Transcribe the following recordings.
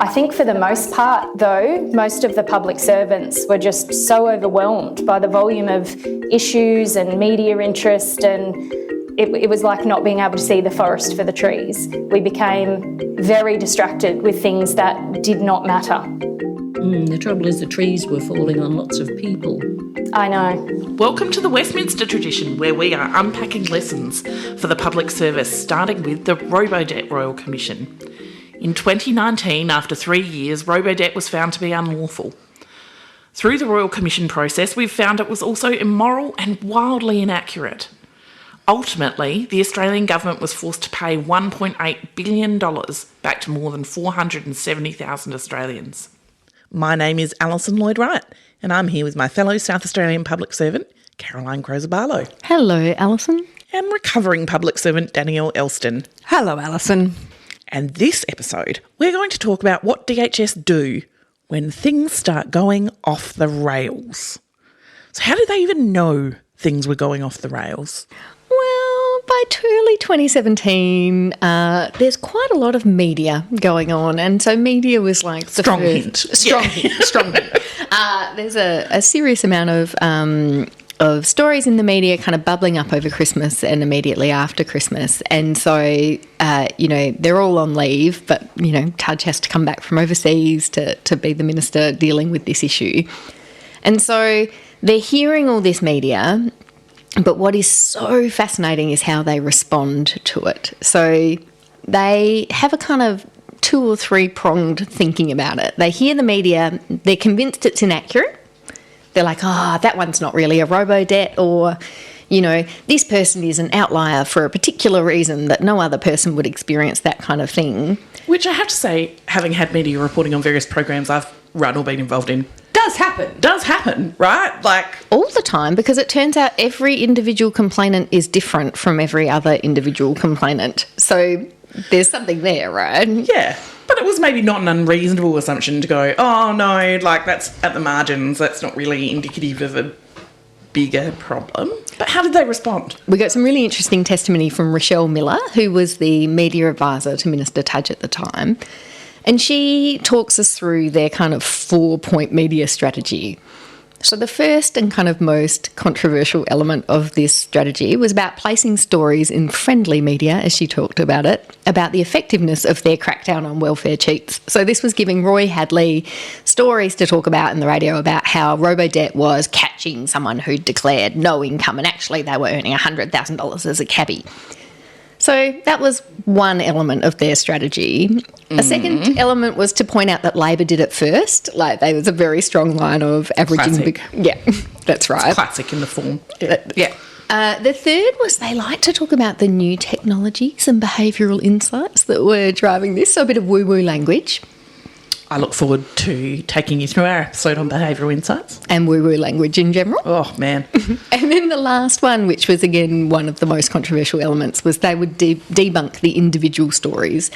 I think for the most part, though, most of the public servants were just so overwhelmed by the volume of issues and media interest, and it was like not being able to see the forest for the trees. We became very distracted with things that did not matter. The trouble is the trees were falling on lots of people. I know. Welcome to the Westminster tradition, where we are unpacking lessons for the public service, starting with the Robodebt Royal Commission. In 2019, after 3 years, Robodebt was found to be unlawful. Through the Royal Commission process, we've found it was also immoral and wildly inaccurate. Ultimately, the Australian government was forced to pay $1.8 billion back to more than 470,000 Australians. My name is Alison Lloyd-Wright, and I'm here with my fellow South Australian public servant, Caroline Crozer-Barlow. Hello, Alison. And recovering public servant, Danielle Elston. Hello, Alison. And this episode, we're going to talk about what DHS do when things start going off the rails. So how did they even know things were going off the rails? Well, by early 2017, there's quite a lot of media going on, and so media was like the Strong hint. Strong hint. There's a serious amount of stories in the media kind of bubbling up over Christmas and immediately after Christmas. And so, they're all on leave, but, Tudge has to come back from overseas to be the minister dealing with this issue. And so they're hearing all this media, but what is so fascinating is how they respond to it. So they have a kind of 2 or 3 pronged thinking about it. They hear the media, they're convinced it's inaccurate. They're like, that one's not really a Robodebt, or, this person is an outlier for a particular reason that no other person would experience that kind of thing. Which I have to say, having had media reporting on various programs I've run or been involved in, does happen, right? Like all the time, because it turns out every individual complainant is different from every other individual complainant. So there's something there, right? Yeah. But it was maybe not an unreasonable assumption to go, oh no, like that's at the margins, that's not really indicative of a bigger problem. But how did they respond? We got some really interesting testimony from Rochelle Miller, who was the media advisor to Minister Tudge at the time. And she talks us through their kind of 4-point media strategy. So the first and kind of most controversial element of this strategy was about placing stories in friendly media, as she talked about it, about the effectiveness of their crackdown on welfare cheats. So this was giving Roy Hadley stories to talk about in the radio about how Robodebt was catching someone who declared no income and actually they were earning $100,000 as a cabbie. So that was one element of their strategy. A second element was to point out that Labor did it first. Like, there was a very strong line of averaging... Yeah, that's right. It's classic in the form. Yeah. The third was they like to talk about the new technologies and behavioural insights that were driving this, so a bit of woo-woo language. I look forward to taking you through our episode on behavioural insights. And woo-woo language in general. Oh, man. And then the last one, which was, again, one of the most controversial elements, was they would debunk the individual stories.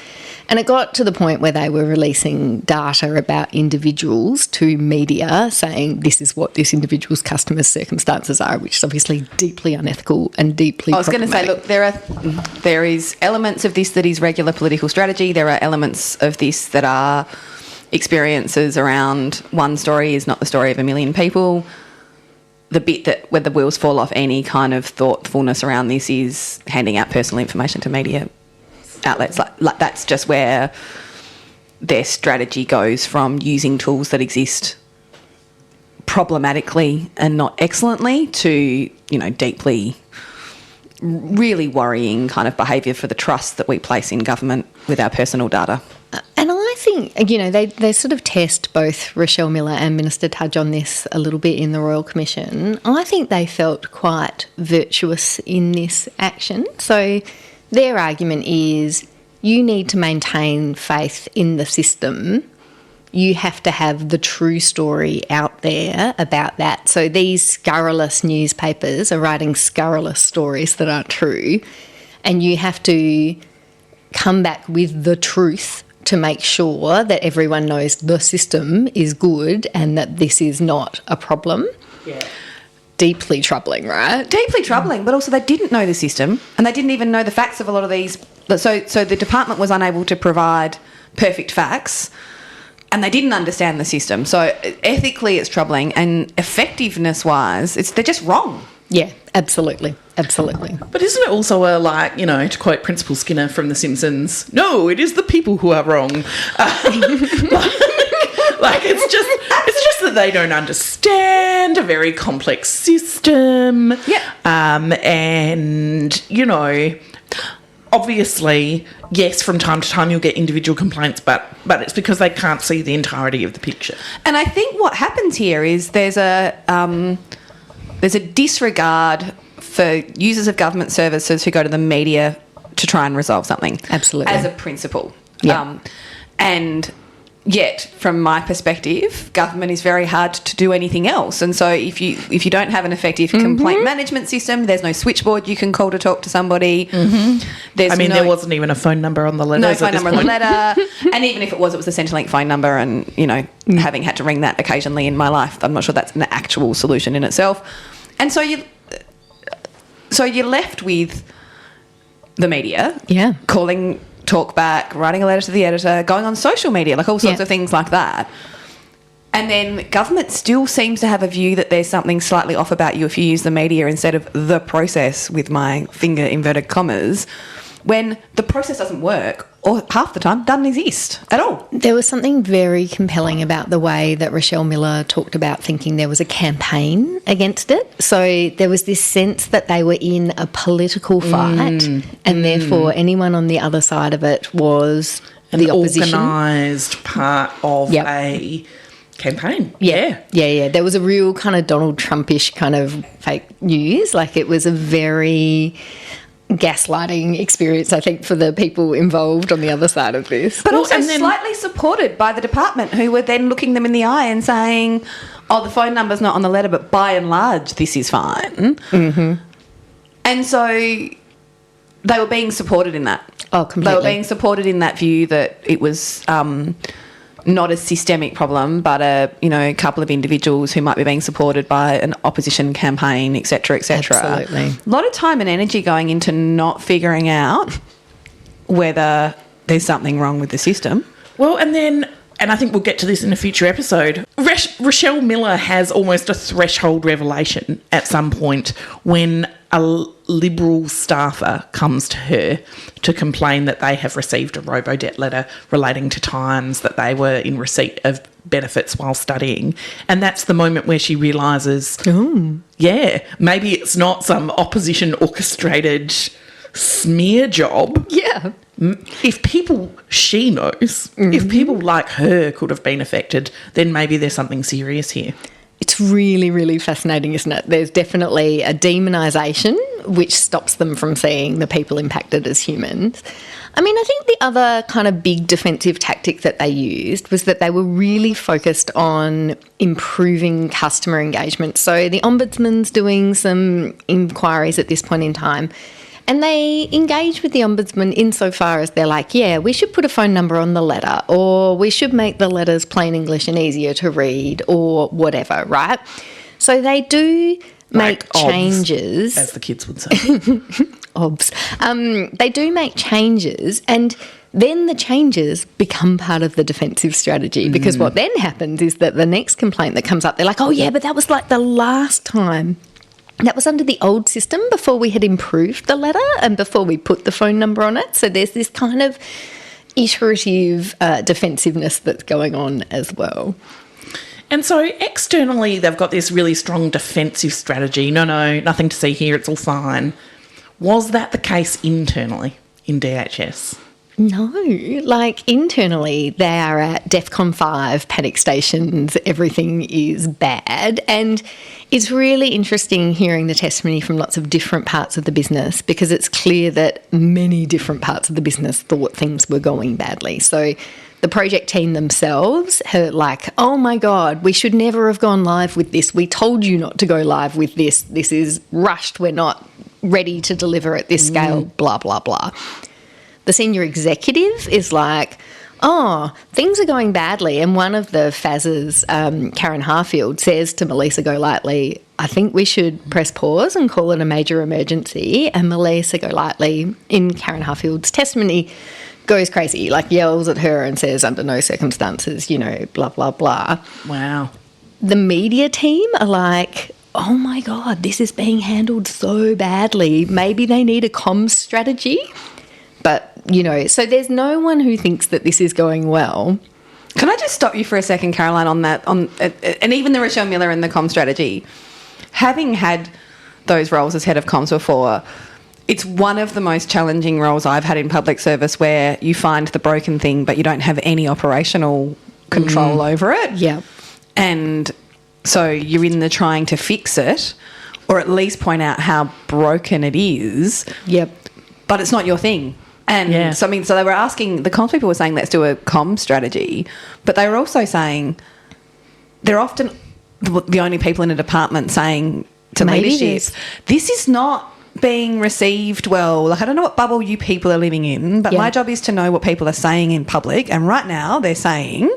And it got to the point where they were releasing data about individuals to media, saying this is what this individual's customers' circumstances are, which is obviously deeply unethical and deeply problematic. I was going to say, look, there is elements of this that is regular political strategy. There are elements of this that are experiences around one story is not the story of a million people. The bit that where the wheels fall off any kind of thoughtfulness around this is handing out personal information to media outlets. Like that's just where their strategy goes from using tools that exist problematically and not excellently to, deeply, really worrying kind of behaviour for the trust that we place in government with our personal data. And I think, they sort of test both Rochelle Miller and Minister Tudge on this a little bit in the Royal Commission. I think they felt quite virtuous in this action. So their argument is you need to maintain faith in the system. You have to have the true story out there about that. So these scurrilous newspapers are writing scurrilous stories that aren't true, and you have to come back with the truth to make sure that everyone knows the system is good and that this is not a problem. Yeah. Deeply troubling, right? Deeply troubling, but also they didn't know the system and they didn't even know the facts of a lot of these. So the department was unable to provide perfect facts. and they didn't understand the system. So ethically it's troubling, and effectiveness-wise, they're just wrong. Yeah, absolutely. Absolutely. But isn't it also to quote Principal Skinner from The Simpsons, no, it is the people who are wrong. It's just that they don't understand a very complex system. Yeah. And, obviously, yes, from time to time you'll get individual complaints, but it's because they can't see the entirety of the picture. And I think what happens here is there's a disregard for users of government services who go to the media to try and resolve something. Absolutely. As a principle. Yeah. And yet, from my perspective, government is very hard to do anything else. And so if you don't have an effective complaint management system, there's no switchboard you can call to talk to somebody. There wasn't even a phone number on the letter. No phone number on the letter. And even if it was the Centrelink phone number, and, having had to ring that occasionally in my life, I'm not sure that's an actual solution in itself. And so you're left with the media calling talkback, writing a letter to the editor, going on social media, all sorts of things like that. And then government still seems to have a view that there's something slightly off about you if you use the media instead of the process, with my finger inverted commas, when the process doesn't work, or half the time doesn't exist at all. There was something very compelling about the way that Rochelle Miller talked about thinking there was a campaign against it. So there was this sense that they were in a political fight, and therefore anyone on the other side of it was the opposition. Organised part of a campaign. Yeah. There was a real kind of Donald Trumpish kind of fake news. It was a very gaslighting experience, I think, for the people involved on the other side of this. But also slightly supported by the department, who were then looking them in the eye and saying, the phone number's not on the letter, but by and large, this is fine. Mm-hmm. And so they were being supported in that. Oh, completely. They were being supported in that view that it was not a systemic problem, but a couple of individuals who might be being supported by an opposition campaign, et cetera, et cetera. Absolutely. A lot of time and energy going into not figuring out whether there's something wrong with the system. Well, and I think we'll get to this in a future episode, Rochelle Miller has almost a threshold revelation at some point when a Liberal staffer comes to her to complain that they have received a Robodebt letter relating to times that they were in receipt of benefits while studying. And that's the moment where she realises, maybe it's not some opposition orchestrated smear job. Yeah. If people she knows, if people like her could have been affected, then maybe there's something serious here. It's really, really fascinating, isn't it? There's definitely a demonisation which stops them from seeing the people impacted as humans. I mean, I think the other kind of big defensive tactic that they used was that they were really focused on improving customer engagement. So the Ombudsman's doing some inquiries at this point in time, and they engage with the Ombudsman insofar as they're like, we should put a phone number on the letter, or we should make the letters plain English and easier to read, or whatever, right? So they do make changes. As the kids would say. Obs. They do make changes, and then the changes become part of the defensive strategy, because what then happens is that the next complaint that comes up, they're like, but that was like the last time. That was under the old system before we had improved the letter and before we put the phone number on it. So there's this kind of iterative defensiveness that's going on as well. And so externally they've got this really strong defensive strategy. No, nothing to see here, it's all fine. Was that the case internally in DHS? No, internally they are at DEFCON 5, panic stations, everything is bad. And it's really interesting hearing the testimony from lots of different parts of the business, because it's clear that many different parts of the business thought things were going badly. So the project team themselves are like, oh my God, we should never have gone live with this. We told you not to go live with this. This is rushed. We're not ready to deliver at this scale, blah, blah, blah. The senior executive is like, things are going badly. And one of the FASs, Karen Harfield, says to Melissa Golightly, I think we should press pause and call it a major emergency. And Melissa Golightly, in Karen Harfield's testimony, goes crazy, like yells at her and says under no circumstances, blah, blah, blah. Wow. The media team are like, oh my God, this is being handled so badly. Maybe they need a comms strategy. But, so there's no one who thinks that this is going well. Can I just stop you for a second, Caroline, on that? And even the Rochelle Miller and the comms strategy, having had those roles as head of comms before, it's one of the most challenging roles I've had in public service, where you find the broken thing but you don't have any operational control over it. Yeah. And so you're in the trying to fix it, or at least point out how broken it is. Yep. But it's not your thing. And so they were asking, the comms people were saying, let's do a comms strategy, but they were also saying they're often the only people in a department saying to leadership, this is not being received well. Like, I don't know what bubble you people are living in, but my job is to know what people are saying in public. And right now they're saying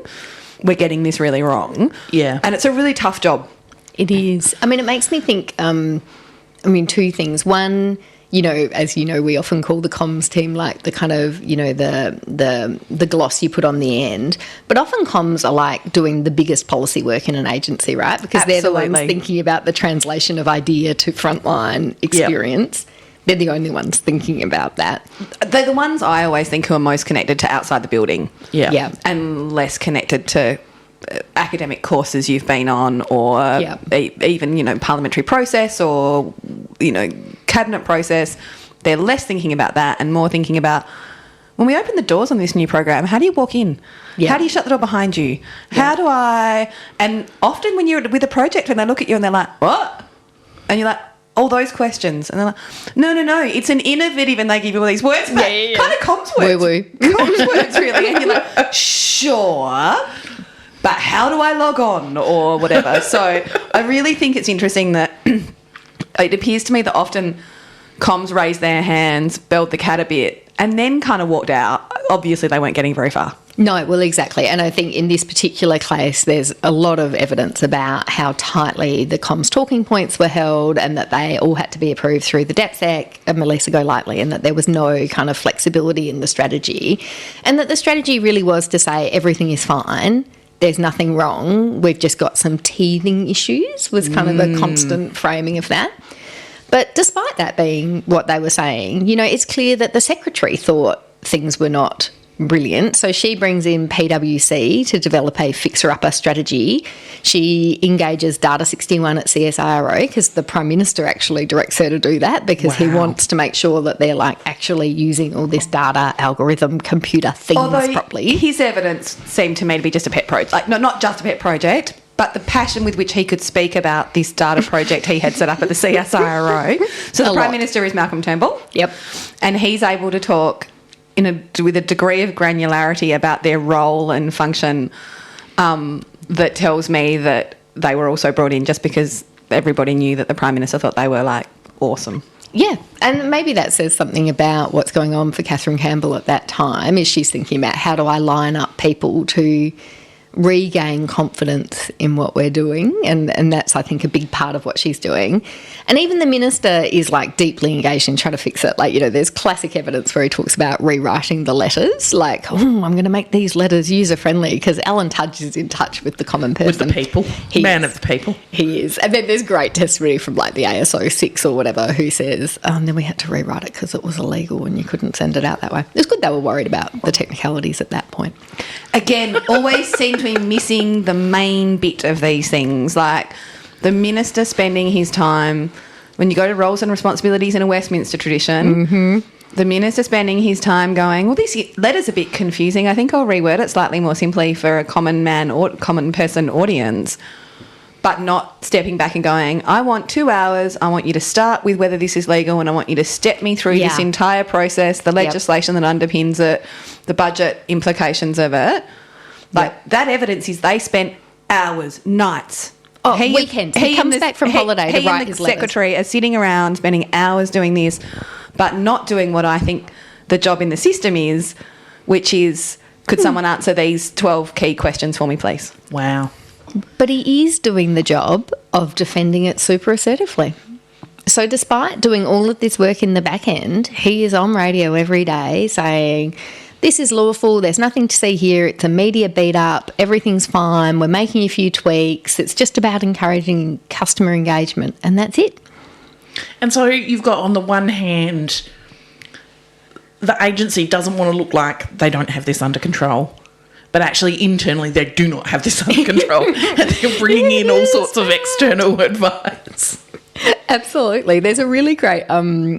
we're getting this really wrong. Yeah. And it's a really tough job. It is. I mean, it makes me think, two things. One, as we often call the comms team, like the kind of, the gloss you put on the end. But often comms are like doing the biggest policy work in an agency, right? Because they're the ones thinking about the translation of idea to frontline experience. Yep. They're the only ones thinking about that. They're the ones I always think who are most connected to outside the building. Yeah. And less connected to academic courses you've been on, or even, parliamentary process or, cabinet process. They're less thinking about that and more thinking about, when we open the doors on this new program, how do you walk in? Yeah. How do you shut the door behind you? How do I... And often when you're with a project and they look at you and they're like, what? And you're like, all those questions. And they're like, no, it's an innovative, and they give you all these words. Kind of comms words. Woo-woo. Comms words, really. And you're like, sure, but how do I log on or whatever? So I really think it's interesting that it appears to me that often comms raised their hands, belled the cat a bit, and then kind of walked out. Obviously, they weren't getting very far. No, well, exactly. And I think in this particular case, there's a lot of evidence about how tightly the comms talking points were held, and that they all had to be approved through the DHS and Melissa Golightly, and that there was no kind of flexibility in the strategy, and that the strategy really was to say everything is fine. There's nothing wrong. We've just got some teething issues, was kind of the constant framing of that. But despite that being what they were saying, it's clear that the secretary thought things were not brilliant. So she brings in PwC to develop a fixer-upper strategy. She engages Data 61 at CSIRO, because the Prime Minister actually directs her to do that, because he wants to make sure that they're actually using all this data, algorithm, computer things properly. His evidence seemed to me to be just a pet project. Not just a pet project, but the passion with which he could speak about this data project he had set up at the CSIRO. So the Prime Minister is Malcolm Turnbull. Yep. And he's able to talk with a degree of granularity about their role and function, that tells me that they were also brought in just because everybody knew that the Prime Minister thought they were awesome. Yeah, and maybe that says something about what's going on for Catherine Campbell at that time, is she's thinking about, how do I line up people to regain confidence in what we're doing, and that's, I think, a big part of what she's doing. And even the minister is deeply engaged in trying to fix it. There's classic evidence where he talks about rewriting the letters, I'm going to make these letters user friendly, because Alan Tudge is in touch with the common person, with the people, man of the people. He is. And then there's great testimony from the ASO 6 or whatever, who says then we had to rewrite it because it was illegal and you couldn't send it out that way. It's good they were worried about the technicalities at that point. Again, always seem to be missing the main bit of these things, the minister spending his time, when you go to roles and responsibilities in a Westminster tradition, the minister spending his time going, well, this letter's a bit confusing. I think I'll reword it slightly more simply for a common man or common person audience, but not stepping back and going, I want 2 hours. I want you to start with whether this is legal, and I want you to step me through this entire process, the legislation that underpins it, the budget implications of it. That evidence is they spent hours, nights. Weekends. He comes back from holiday to write his letters. He and the secretary are sitting around spending hours doing this, but not doing what I think the job in the system is, which is, could someone answer these 12 key questions for me, please? Wow. But he is doing the job of defending it super assertively. So despite doing all of this work in the back end, he is on radio every day saying this is lawful, there's nothing to see here, it's a media beat up, everything's fine, we're making a few tweaks, it's just about encouraging customer engagement, and that's it. And so you've got, on the one hand, the agency doesn't want to look like they don't have this under control, but actually internally they do not have this under control, and they're bringing in all sorts of external advice. Absolutely. There's a really great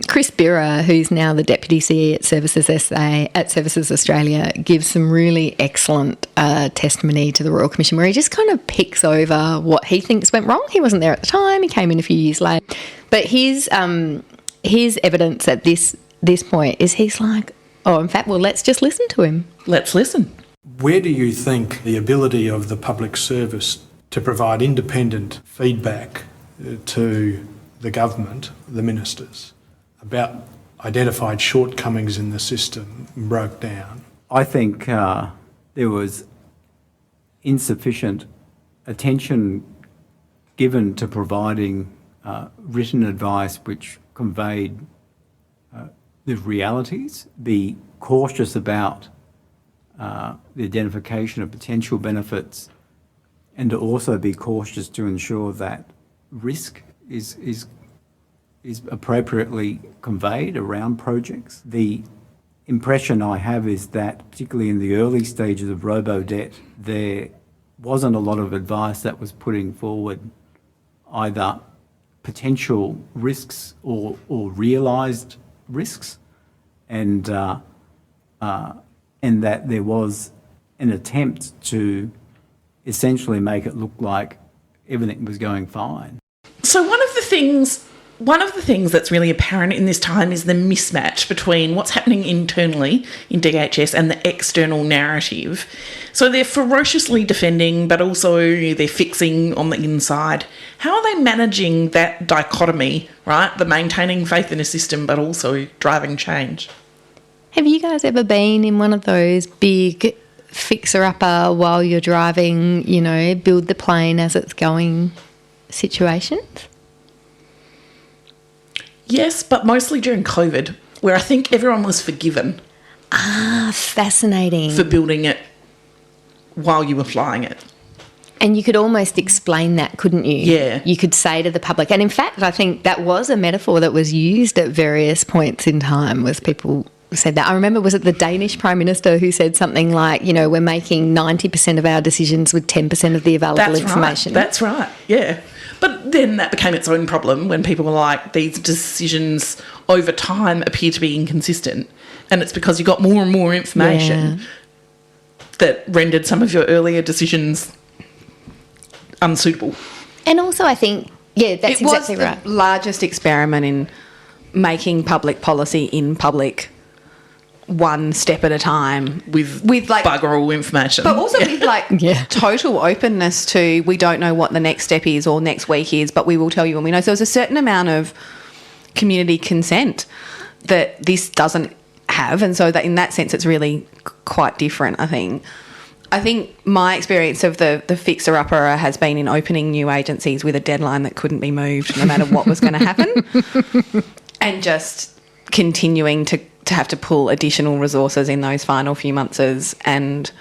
Chris Birra, who's now the Deputy CE at Services Australia, gives some really excellent testimony to the Royal Commission where he just kind of picks over what he thinks went wrong. He wasn't there at the time. He came in a few years later. But his evidence at this point is he's like, oh, in fact, well, let's just listen to him. Let's listen. Where do you think the ability of the public service to provide independent feedback to the government, the ministers, about identified shortcomings in the system broke down? I think there was insufficient attention given to providing written advice which conveyed the realities, be cautious about the identification of potential benefits, and to also be cautious to ensure that risk is appropriately conveyed around projects. The impression I have is that, particularly in the early stages of Robodebt, there wasn't a lot of advice that was putting forward either potential risks or realised risks, and that there was an attempt to essentially make it look like everything was going fine. So one of the things that's really apparent in this time is the mismatch between what's happening internally in DHS and the external narrative. So they're ferociously defending, but also they're fixing on the inside. How are they managing that dichotomy, right? The maintaining faith in a system, but also driving change. Have you guys ever been in one of those big fixer-upper while you're driving, build the plane as it's going situations? Yes, but mostly during COVID, where I think everyone was forgiven. Ah, fascinating. For building it while you were flying it. And you could almost explain that, couldn't you? Yeah. You could say to the public, and in fact, I think that was a metaphor that was used at various points in time, was people said that. I remember, was it the Danish Prime Minister who said something like, we're making 90% of our decisions with 10% of the available information. That's right, yeah. But then that became its own problem when people were like, these decisions over time appear to be inconsistent. And it's because you got more and more information that rendered some of your earlier decisions unsuitable. And also I think, that's exactly right. It was the largest experiment in making public policy in public one step at a time with like bugger all information, but also with like total openness to, we don't know what the next step is or next week is, but we will tell you when we know. So there's a certain amount of community consent that this doesn't have, and so that in that sense it's really quite different. I think my experience of the fixer-upper has been in opening new agencies with a deadline that couldn't be moved no matter what was going to happen, and just continuing to have to pull additional resources in those final few months and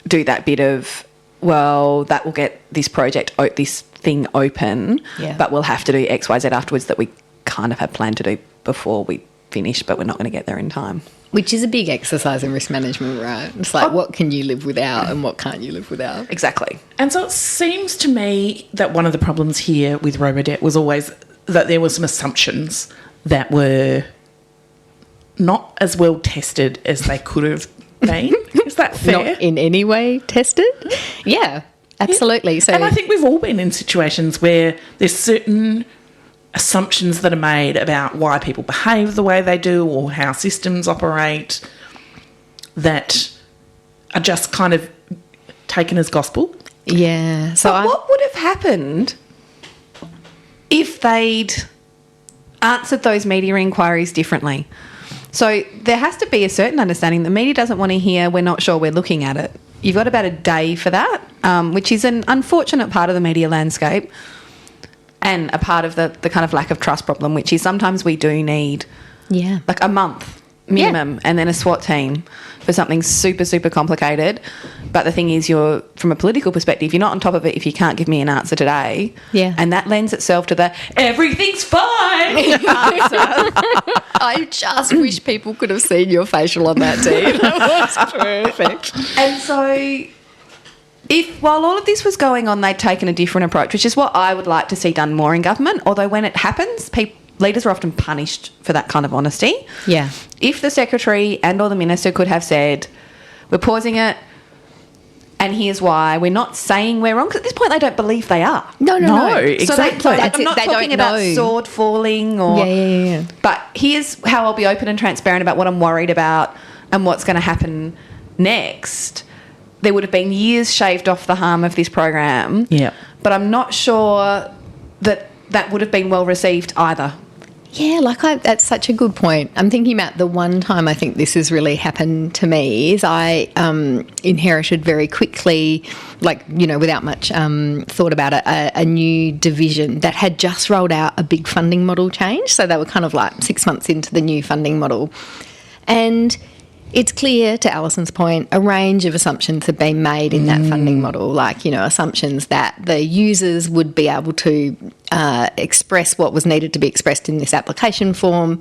do that bit of, well, that will get this project, this thing open, but we'll have to do X, Y, Z afterwards that we kind of had planned to do before we finish, but we're not going to get there in time. Which is a big exercise in risk management, right? It's like, what can you live without and what can't you live without? Exactly. And so it seems to me that one of the problems here with Robodebt was always that there were some assumptions that were not as well tested as they could have been. Is that fair? Not in any way tested? Yeah, absolutely. Yeah. So, and I think we've all been in situations where there's certain assumptions that are made about why people behave the way they do or how systems operate that are just kind of taken as gospel. Yeah. So what would have happened if they'd answered those media inquiries differently? So there has to be a certain understanding. The media doesn't want to hear, we're not sure, we're looking at it. You've got about a day for that, which is an unfortunate part of the media landscape and a part of the kind of lack of trust problem, which is sometimes we do need like a month minimum, and then a SWAT team for something super, super complicated. But the thing is, you're, from a political perspective, you're not on top of it if you can't give me an answer today. Yeah. And that lends itself to the everything's fine answer. I just wish people could have seen your facial on that, Dee. That was perfect. And so, while all of this was going on, they'd taken a different approach, which is what I would like to see done more in government. Although when it happens, leaders are often punished for that kind of honesty. Yeah. If the secretary and or the minister could have said, we're pausing it, and here's why, we're not saying we're wrong, because at this point they don't believe they are. No, Exactly. So I'm not They talking don't about know. sword falling or... Yeah. But here's how I'll be open and transparent about what I'm worried about and what's going to happen next. There would have been years shaved off the harm of this program. Yeah. But I'm not sure that would have been well received either. Yeah, that's such a good point. I'm thinking about the one time I think this has really happened to me is I inherited very quickly, without much thought about it, a new division that had just rolled out a big funding model change. So they were kind of 6 months into the new funding model. And it's clear, to Alison's point, a range of assumptions have been made in that funding model, assumptions that the users would be able to express what was needed to be expressed in this application form,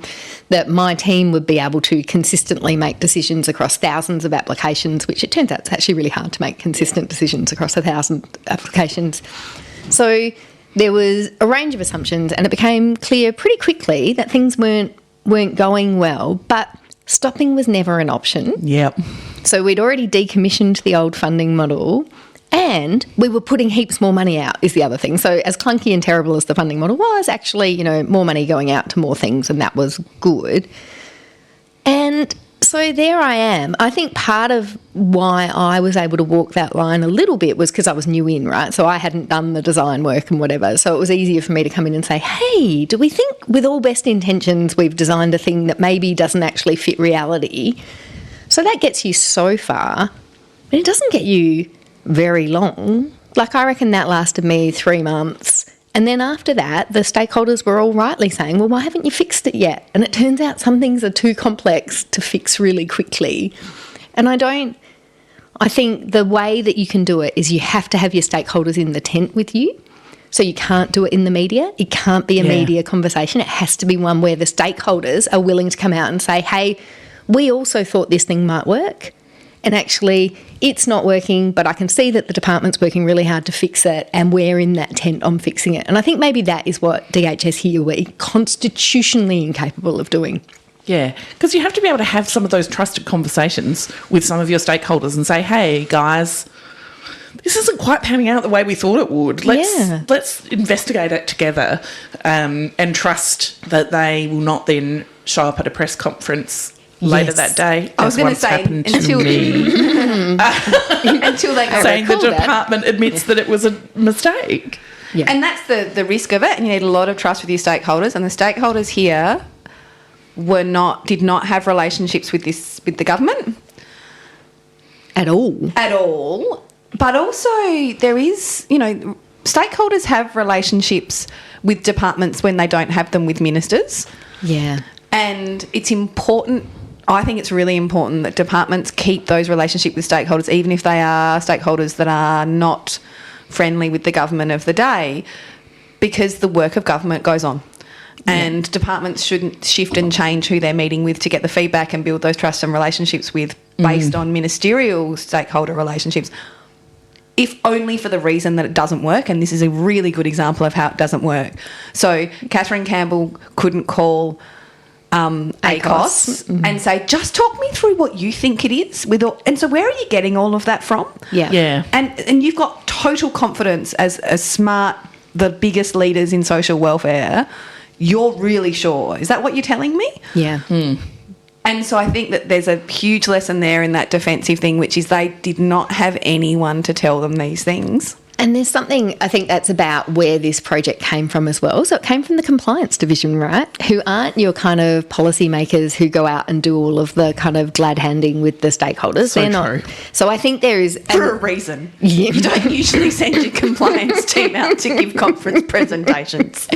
that my team would be able to consistently make decisions across thousands of applications, which it turns out it's actually really hard to make consistent decisions across 1,000 applications. So there was a range of assumptions, and it became clear pretty quickly that things weren't going well, but stopping was never an option. Yep. So we'd already decommissioned the old funding model and we were putting heaps more money out is the other thing. So as clunky and terrible as the funding model was, actually, more money going out to more things, and that was good. And so there I am. I think part of why I was able to walk that line a little bit was because I was new in, right? So I hadn't done the design work and whatever. So it was easier for me to come in and say, hey, do we think with all best intentions we've designed a thing that maybe doesn't actually fit reality? So that gets you so far, but it doesn't get you very long. I reckon that lasted me 3 months. And then after that, the stakeholders were all rightly saying, well, why haven't you fixed it yet? And it turns out some things are too complex to fix really quickly. And I think the way that you can do it is you have to have your stakeholders in the tent with you. So you can't do it in the media. It can't be a media conversation. It has to be one where the stakeholders are willing to come out and say, hey, we also thought this thing might work. And actually, it's not working, but I can see that the department's working really hard to fix it, and we're in that tent on fixing it. And I think maybe that is what DHS here were constitutionally incapable of doing. Yeah, because you have to be able to have some of those trusted conversations with some of your stakeholders and say, hey, guys, this isn't quite panning out the way we thought it would. Let's investigate it together and trust that they will not then show up at a press conference later that day. I was going to say until they go saying the department admits that it was a mistake. Yeah. And that's the risk of it, and you need a lot of trust with your stakeholders, and the stakeholders here did not have relationships with the government at all. But also there is, stakeholders have relationships with departments when they don't have them with ministers. Yeah. And it's important, I think it's really important that departments keep those relationships with stakeholders, even if they are stakeholders that are not friendly with the government of the day, because the work of government goes on. And departments shouldn't shift and change who they're meeting with to get the feedback and build those trust and relationships with based on ministerial stakeholder relationships, if only for the reason that it doesn't work. And this is a really good example of how it doesn't work. So Catherine Campbell couldn't call ACOS and say, just talk me through what you think it is. And so where are you getting all of that from? Yeah. And you've got total confidence as smart, the biggest leaders in social welfare. You're really sure. Is that what you're telling me? Yeah. And so I think that there's a huge lesson there in that defensive thing, which is they did not have anyone to tell them these things. And there's something, I think that's about where this project came from as well. So it came from the compliance division, right? Who aren't your kind of policymakers who go out and do all of the kind of glad handing with the stakeholders. So They're true. not. So I think there is... For a reason. Yeah. You don't usually send your compliance team out to give conference presentations.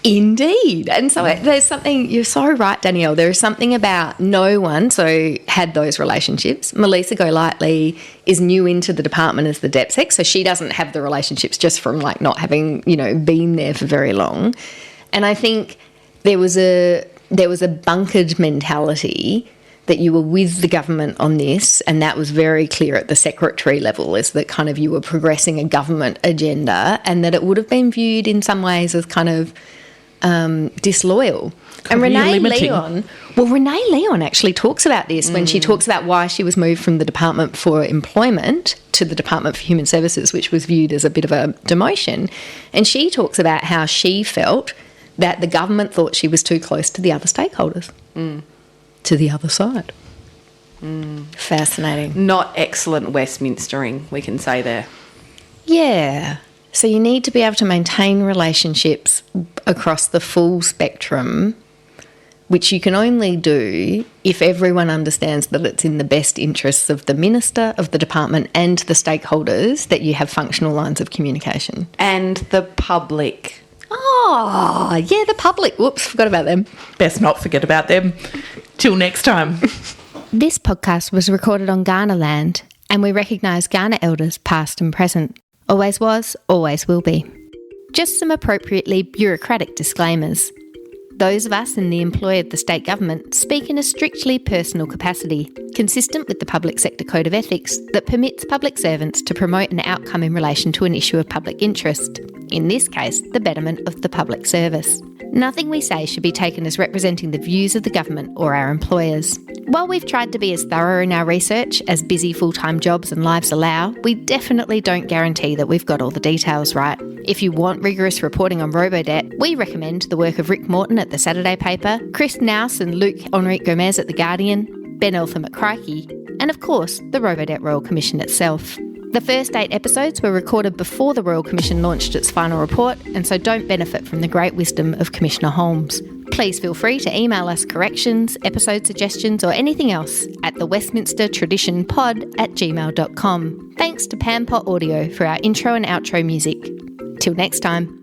Indeed. And so there's something, you're so right, Danielle, there is something about no one had those relationships. Melissa Golightly is new into the department as the DepSec, so she doesn't have the relationships just from like not having, been there for very long. And I think there was a bunkered mentality that you were with the government on this, and that was very clear at the secretary level, is that kind of you were progressing a government agenda, and that it would have been viewed in some ways as kind of disloyal. And Renee Leon actually talks about this when she talks about why she was moved from the Department for Employment to the Department for Human Services, which was viewed as a bit of a demotion. And she talks about how she felt that the government thought she was too close to the other stakeholders, to the other side. Fascinating. Not excellent Westminstering, we can say there. Yeah. So you need to be able to maintain relationships across the full spectrum, which you can only do if everyone understands that it's in the best interests of the minister, of the department and the stakeholders that you have functional lines of communication. And the public. Oh, yeah, the public. Whoops, forgot about them. Best not forget about them. Till next time. This podcast was recorded on Kaurna land, and we recognise Kaurna elders past and present. Always was, always will be. Just some appropriately bureaucratic disclaimers. Those of us in the employ of the state government speak in a strictly personal capacity, consistent with the Public Sector Code of Ethics that permits public servants to promote an outcome in relation to an issue of public interest, in this case, the betterment of the public service. Nothing we say should be taken as representing the views of the government or our employers. While we've tried to be as thorough in our research as busy full-time jobs and lives allow, we definitely don't guarantee that we've got all the details right. If you want rigorous reporting on Robodebt, we recommend the work of Rick Morton at the Saturday paper, Chris Nouse and Luc Henrique Gomez at the Guardian, Ben Eltham at Crikey, and of course, the Robodebt Royal Commission itself. The first 8 episodes were recorded before the Royal Commission launched its final report, and so don't benefit from the great wisdom of Commissioner Holmes. Please feel free to email us corrections, episode suggestions or anything else at thewestminstertraditionpod@gmail.com. Thanks to Pampot Audio for our intro and outro music. Till next time.